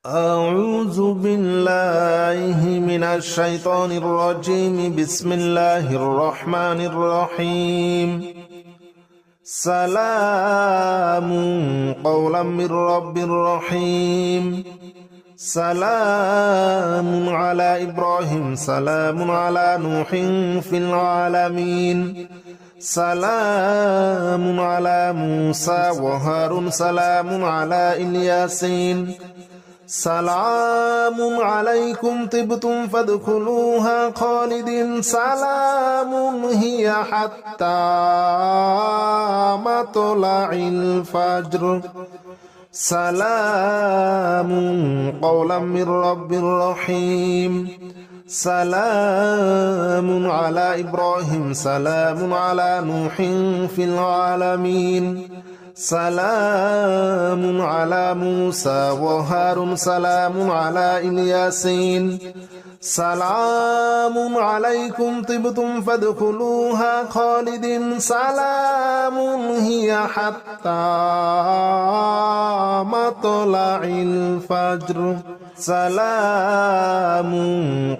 أعوذ بالله من الشيطان الرجيم. بسم الله الرحمن الرحيم. سلام قولا من رب رحيم. سلام على إبراهيم. سلام على نوح في العالمين. سلام على موسى وهارون. سلام على الياسين. سلام عليكم طبتم فادخلوها خالدين. سلام هي حتى مطلع الفجر. سلام قولا من رب رحيم. سلام على إبراهيم. سلام على نوح في العالمين. سلام على موسى وهارون. سلام على الياسين. سلام عليكم طبتم فادخلوها خالدين. سلام هي حتى مطلع الفجر. سلام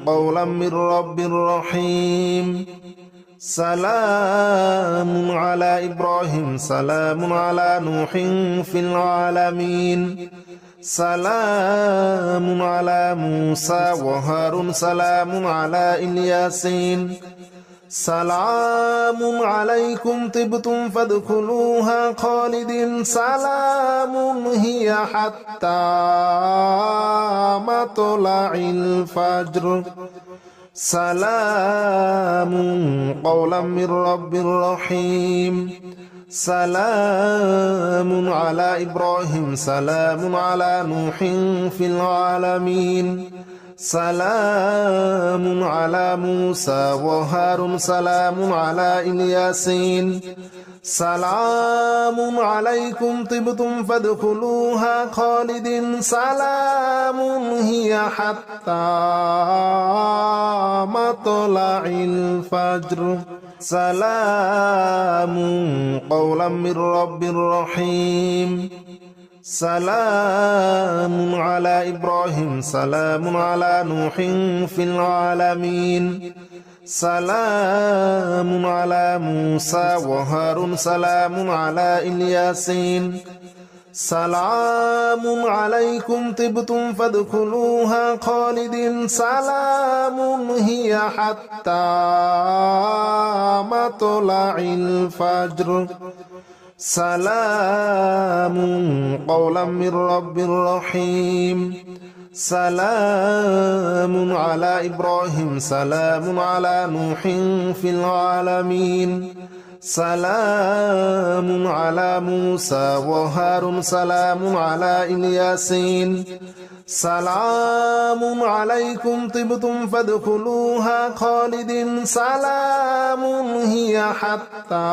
قولا من رب رحيم. سلام على إبراهيم. سلام على نوح في العالمين. سلام على موسى وهارون. سلام على الياسين. سلام عليكم طبتم فادخلوها خالدين. سلام هي حتى مطلع الفجر. سلام قولا من رب رحيم. سلام على إبراهيم. سلام على نوح في العالمين. سلام على موسى وهارون. سلام على الياسين. سلام عليكم طبتم فادخلوها خالدين. سلام هي حتى مطلع الفجر. سلام قولا من رب رحيم. سلام على إبراهيم. سلام على نوح في العالمين. سلام على موسى وهارون. سلام على الياسين. سلام عليكم طبتم فادخلوها خالدين. سلام هي حتى مطلع الفجر. سلام قولا من رب رحيم. سلام على إبراهيم. سلام على نوح في العالمين. سلام على موسى وهارون. سلام على الياسين. سلام عليكم طبتم فادخلوها خالدين. سلام هي حتى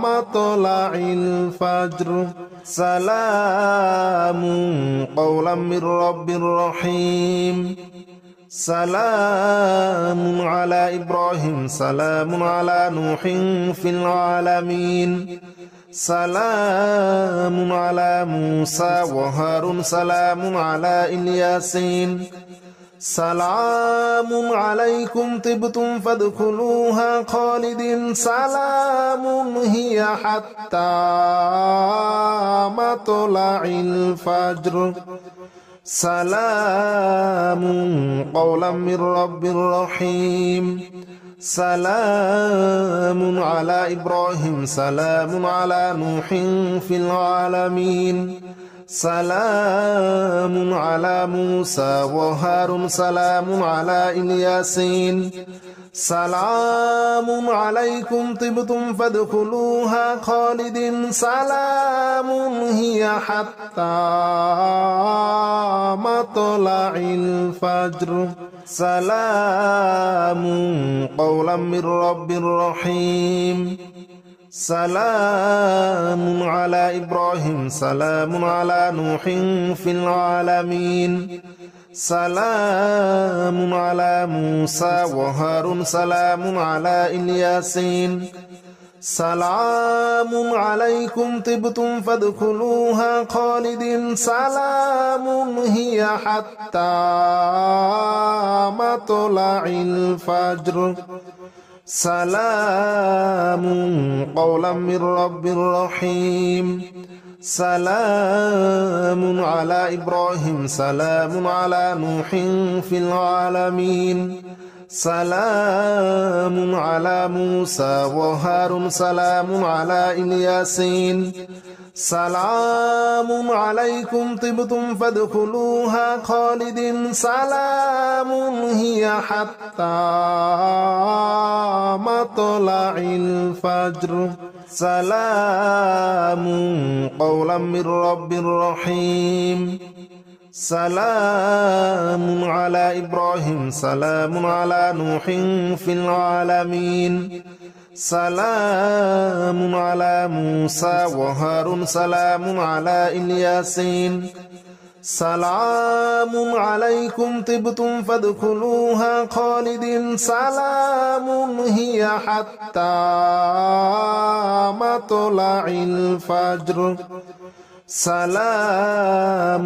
مطلع الفجر. سلام قولا من رب رحيم. سلام على إبراهيم. سلام على نوح في العالمين. سلام على موسى وهارون. سلام على الياسين. سلام عليكم طبتم فادخلوها خالدين. سلام هي حتى مطلع الفجر. سلام قولا من رب رحيم. سلام على إبراهيم. سلام على نوح في العالمين. سلام على موسى وهارون. سلام على الياسين. سلام عليكم طبتم فادخلوها خالدين. سلام هي حتى مطلع الفجر. سلام قولا من رب رحيم. سلام على إبراهيم. سلام على نوح في العالمين. سلام على موسى وهارون. سلام على الياسين. سلام عليكم طبتم فادخلوها خالدين سلام هي حتى مطلع الفجر سلام قولا من رب رحيم سلام على إبراهيم سلام على نوح في العالمين سلام على موسى وهارون سلام على الياسين سلام عليكم طبتم فادخلوها خالدين سلام هي حتى مطلع الفجر سلام قولا من رب رحيم سلام على إبراهيم سلام على نوح في العالمين سلام على موسى وهارون سلام على الياسين سلام عليكم طبتم فادخلوها خالدين سلام هي حتى مطلع الفجر سلام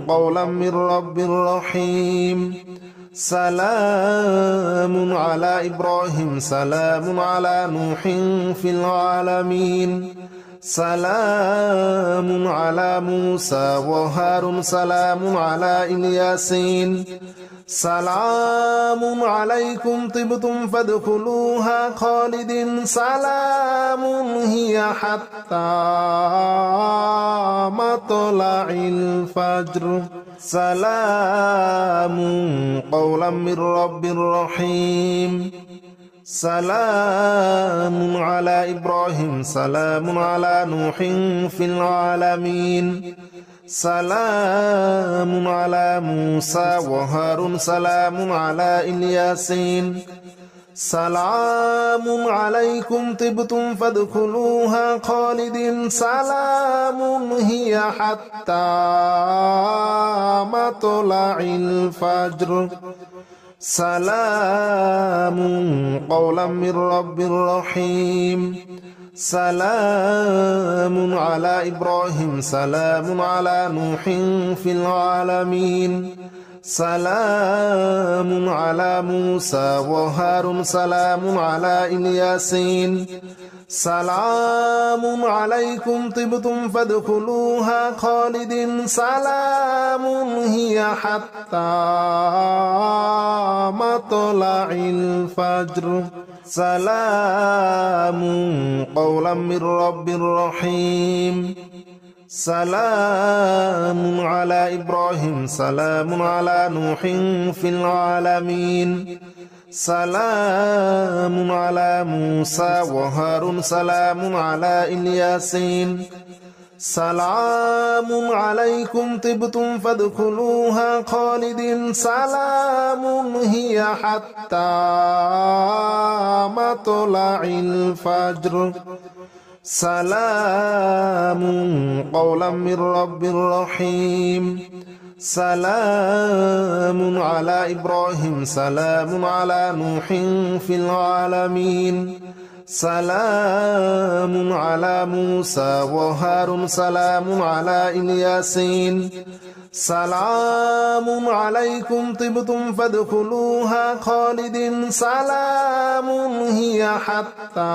قولا من رب رحيم سلام على إبراهيم سلام على نوح في العالمين سلام على موسى وهارون سلام على الياسين سلام عليكم طبتم فادخلوها خالدين سلام هي حتى مطلع الفجر سلام قولا من رب رحيم سلام على إبراهيم سلام على نوح في العالمين سلام على موسى وهارون سلام على الياسين سلام عليكم طبتم فادخلوها خالدين سلام هي حتى مطلع الفجر سلام قولا من رب رحيم سلام على إبراهيم سلام على نوح في العالمين سلام على موسى وهارون سلام على الياسين سلام عليكم طبتم فادخلوها خالدين سلام هي حتى مطلع الفجر سلام قولا من رب رحيم سلام على إبراهيم سلام على نوح في العالمين سلام على موسى وهارون سلام على الياسين سلام عليكم طبتم فادخلوها خالدين سلام هي حتى مطلع الفجر سلام قولا من رب رحيم سلام على إبراهيم سلام على نوح في العالمين سلام على موسى وهارون سلام على الياسين سلام عليكم طبتم فادخلوها خالدين سلام هي حتى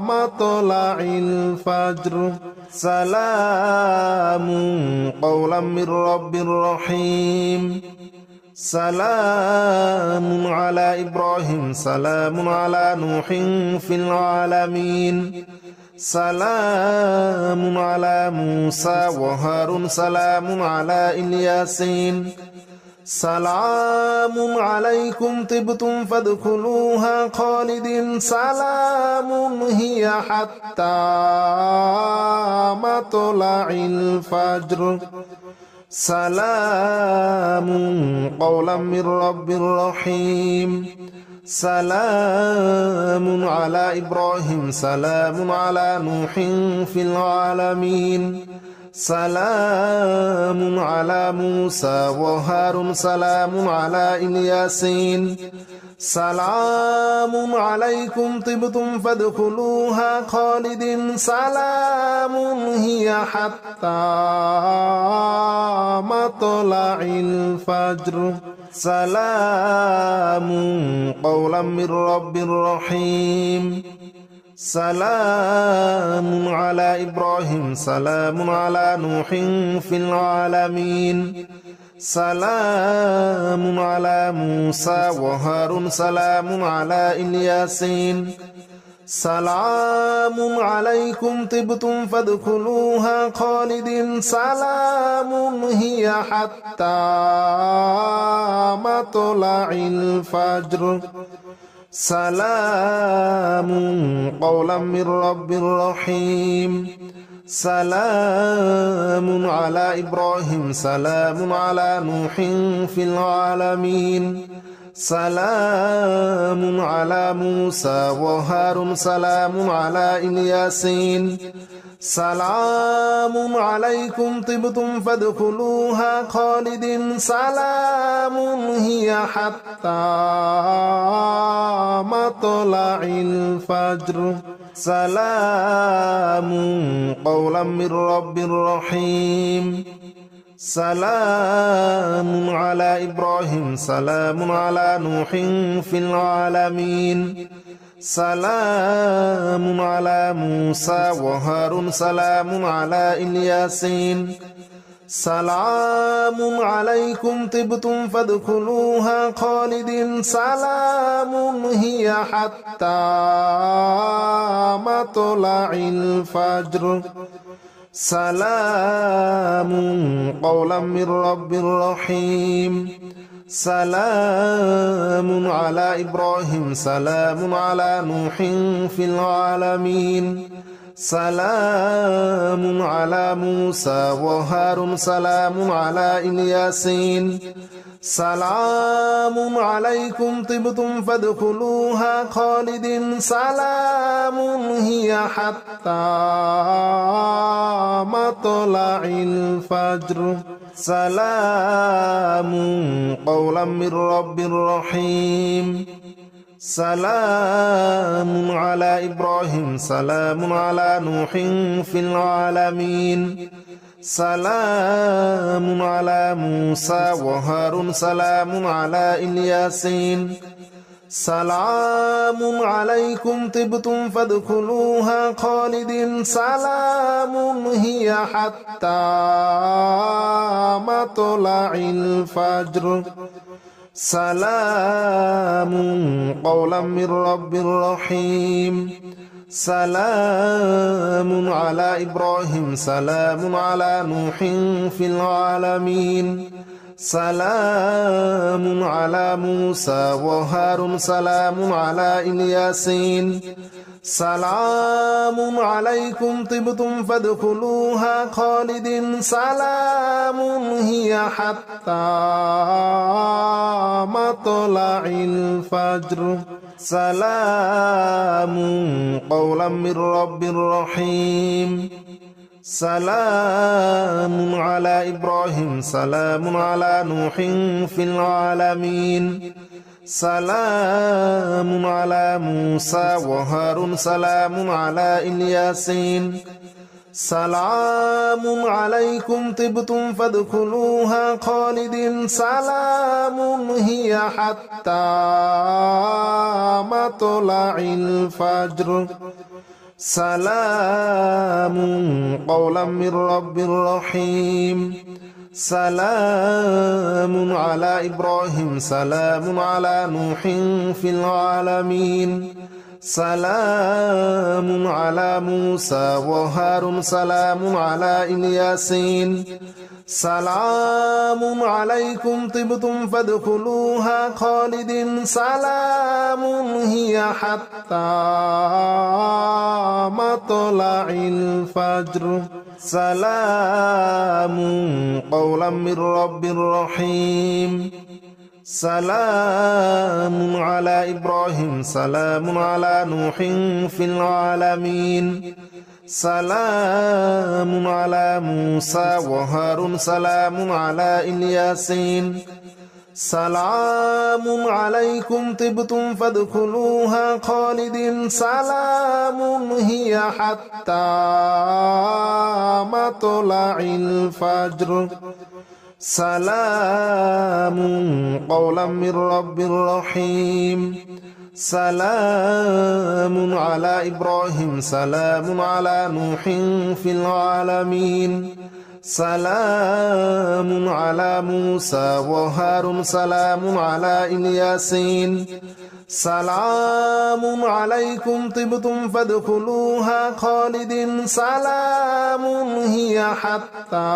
مطلع الفجر سلام قولا من رب رحيم سلام على إبراهيم سلام على نوح في العالمين سلام على موسى وهارون سلام على الياسين سلام عليكم طبتم فادخلوها خالدين سلام هي حتى مطلع الفجر سلام قولا من رب رحيم سلام على إبراهيم سلام على نوح في العالمين سلام على موسى وهارون سلام على الياسين سلام عليكم طبتم فادخلوها خالدين سلام هي حتى مطلع الفجر سلام قولا من رب رحيم سلام على إبراهيم سلام على نوح في العالمين سلام على موسى وهارون سلام على الياسين سلام عليكم طبتم فادخلوها خالدين سلام هي حتى مطلع الفجر سلام قولا من رب رحيم سلام على إبراهيم سلام على نوح في العالمين سلام على موسى وهارون سلام على الياسين سلام عليكم طبتم فادخلوها خالدين سلام هي حتى مطلع الفجر سلام قولا من رب رحيم سلام على إبراهيم سلام على نوح في العالمين سلام على موسى وهارون سلام على الياسين سلام عليكم طبتم فادخلوها خالدين سلام هي حتى مطلع الفجر سلام قولا من رب رحيم سلام على إبراهيم سلام على نوح في العالمين سلام على موسى وهارون سلام على الياسين سلام عليكم طبتم فادخلوها خالدين سلام هي حتى مطلع الفجر سلام قولا من رب رحيم سلام على إبراهيم سلام على نوح في العالمين سلام على موسى وهارون سلام على الياسين سلام عليكم طبتم فادخلوها خالدين سلام هي حتى مطلع الفجر سلام قولا من رب رحيم سلام على إبراهيم سلام على نوح في العالمين سلام على موسى وهارون سلام على الياسين سلام عليكم طبتم فادخلوها خالدين سلام هي حتى مطلع الفجر سلام قولا من رب رحيم سلام على إبراهيم سلام على نوح في العالمين سلام على موسى وهارون سلام على الياسين سلام عليكم طبتم فادخلوها خالدين سلام هي حتى مطلع الفجر سلام قولا من رب رحيم سلام على إبراهيم سلام على نوح في العالمين سلام على موسى وهارون سلام على الياسين سلام عليكم طبتم فادخلوها خالدين سلام هي حتى مطلع الفجر سلام قولا من رب رحيم سلام على إبراهيم سلام على نوح في العالمين سلام على موسى وهارون سلام على الياسين سلام عليكم طبتم فادخلوها خالدين سلام هي حتى مطلع الفجر سلام قولا من رب رحيم سلام على إبراهيم سلام على نوح في العالمين سلام على موسى وهارون سلام على الياسين سلام عليكم طبتم فادخلوها خالدين سلام هي حتى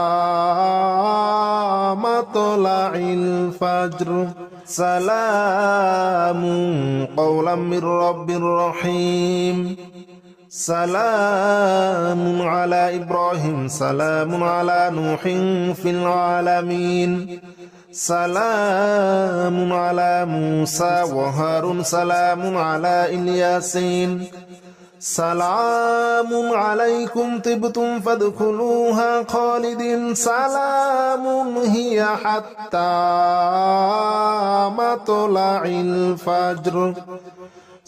مطلع الفجر سلام قولا من رب رحيم سلام على إبراهيم سلام على نوح في العالمين سلام على موسى وهارون سلام على الياسين سلام عليكم طبتم فادخلوها خالدين سلام هي حتى مطلع الفجر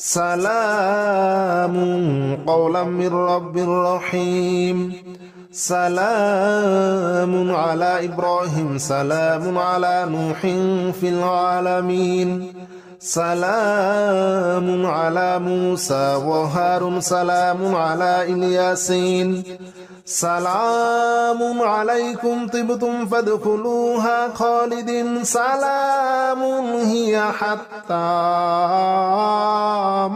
سلام قولا من رب رحيم سلام على إبراهيم سلام على نوح في العالمين سلام على موسى وهارون سلام على الياسين سلام عليكم طبتم فادخلوها خالدين سلام هي حتى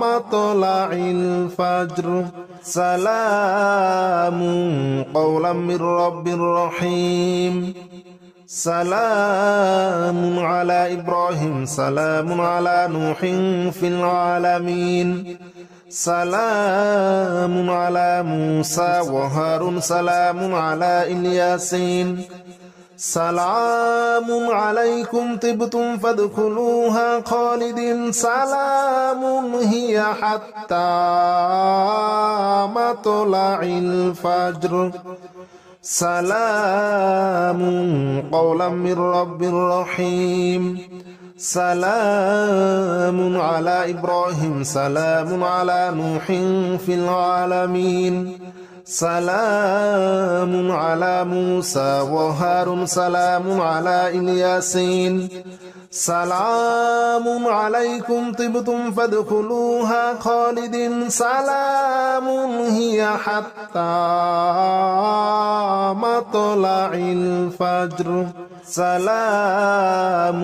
مطلع الفجر سلام قولا من رب رحيم سلام على إبراهيم سلام على نوح في العالمين سلام على موسى وهارون سلام على الياسين سلام عليكم طبتم فادخلوها خالدين سلام هي حتى مطلع الفجر سلام قولا من رب رحيم سلام على إبراهيم سلام على نوح في العالمين سلام على موسى وهارون سلام على الياسين سلام عليكم طبتم فادخلوها خالدين سلام هي حتى مطلع الفجر سلام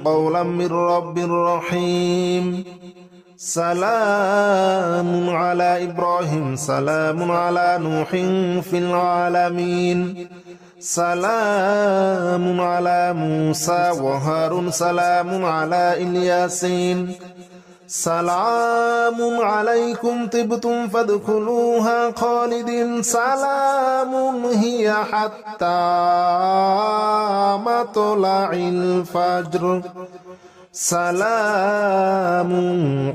قولا من رب رحيم سلام على إبراهيم سلام على نوح في العالمين سلام على موسى وهارون سلام على الياسين سلام عليكم طبتم فادخلوها خالدين سلام هي حتى مطلع الفجر سلام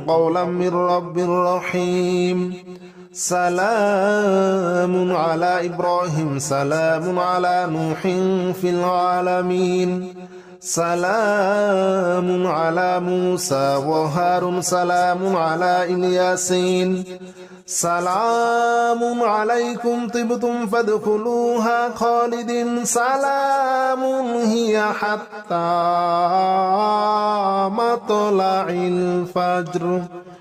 قولا من رب رحيم سلام على إبراهيم سلام على نوح في العالمين سلام على موسى وهارون سلام على الياسين سلام عليكم طبتم فادخلوها خالدين سلام هي حتى مطلع الفجر